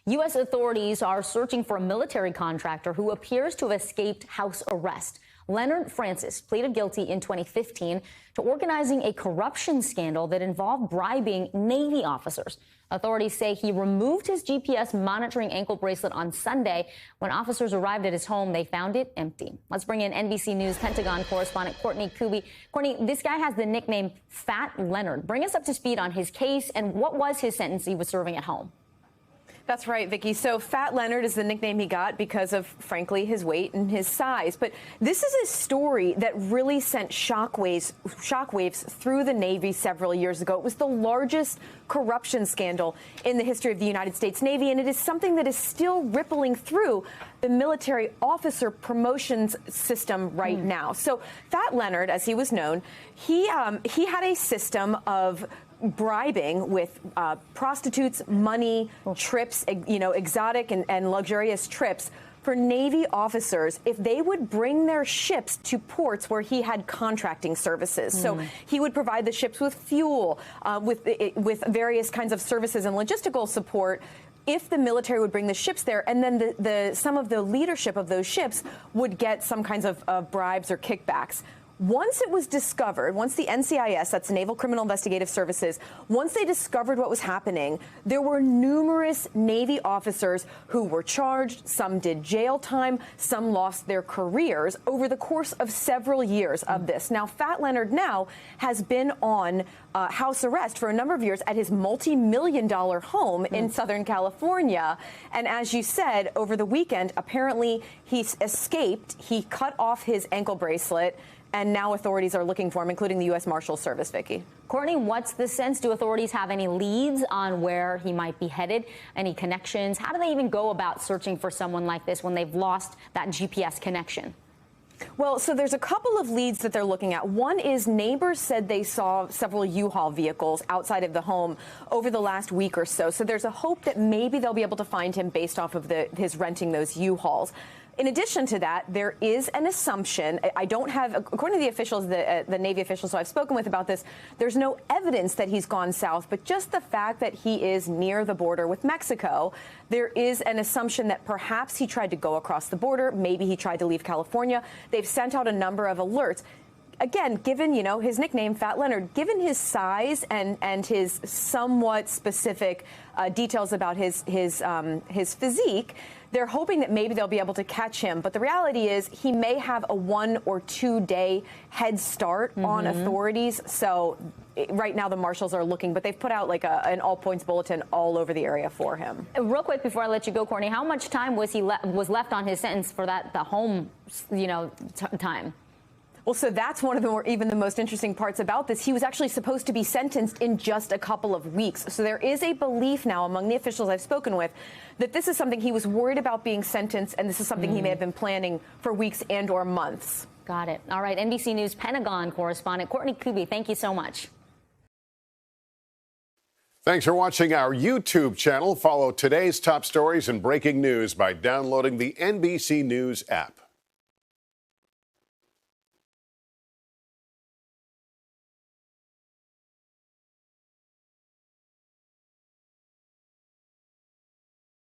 U.S. authorities are searching for a military contractor who appears to have escaped house arrest. Leonard Francis pleaded guilty in 2015 to organizing a corruption scandal that involved bribing Navy officers. Authorities say he removed his GPS monitoring ankle bracelet on Sunday. When officers arrived at his home, they found it empty. Let's bring in NBC News Pentagon correspondent Courtney Kuby. Courtney, this guy has the nickname Fat Leonard. Bring us up to speed on his case and what was his sentence he was serving at home. That's right, Vicky. So Fat Leonard is the nickname he got because of, frankly, his weight and his size. But this is a story that really sent shockwaves through the Navy several years ago. It was the largest corruption scandal in the history of the United States Navy, and it is something that is still rippling through the military officer promotions system right now. So Fat Leonard, as he was known, he had a system of bribing with prostitutes, money, trips, exotic and luxurious trips for Navy officers if they would bring their ships to ports where he had contracting services. So he would provide the ships with fuel, with various kinds of services and logistical support if the military would bring the ships there, and then some of the leadership of those ships would get some kinds of bribes or kickbacks. Once it was discovered, once the NCIS, that's Naval Criminal Investigative Services, once they discovered what was happening, there were numerous Navy officers who were charged. Some did jail time. Some lost their careers over the course of several years of this. Now, Fat Leonard now has been on house arrest for a number of years at his multi-million-dollar home in Southern California. And as you said, over the weekend, apparently he escaped. He cut off his ankle bracelet. And now authorities are looking for him, including the U.S. Marshals Service, Vicky. Courtney, what's the sense? Do authorities have any leads on where he might be headed? Any connections? How do they even go about searching for someone like this when they've lost that GPS connection? Well, so there's a couple of leads that they're looking at. One is neighbors said they saw several U-Haul vehicles outside of the home over the last week or so. So there's a hope that maybe they'll be able to find him based off of his renting those U-Hauls. In addition to that, there is an assumption. I don't have, according to the officials, the Navy officials who I've spoken with about this, there's no evidence that he's gone south, but just the fact that he is near the border with Mexico, there is an assumption that perhaps he tried to go across the border. Maybe he tried to leave California. They've sent out a number of alerts. Again, given, his nickname, Fat Leonard, given his size and his somewhat specific details about his physique, they're hoping that maybe they'll be able to catch him. But the reality is he may have a 1 or 2 day head start on authorities. So right now the marshals are looking, but they've put out like an all points bulletin all over the area for him. Real quick before I let you go, Courtney, how much time was left on his sentence for the home, time? Well, so that's one of the most interesting parts about this. He was actually supposed to be sentenced in just a couple of weeks. So there is a belief now among the officials I've spoken with that this is something he was worried about being sentenced, and this is something he may have been planning for weeks and or months. Got it. All right. NBC News Pentagon correspondent Courtney Kuby, thank you so much. Thanks for watching our YouTube channel. Follow today's top stories and breaking news by downloading the NBC News app.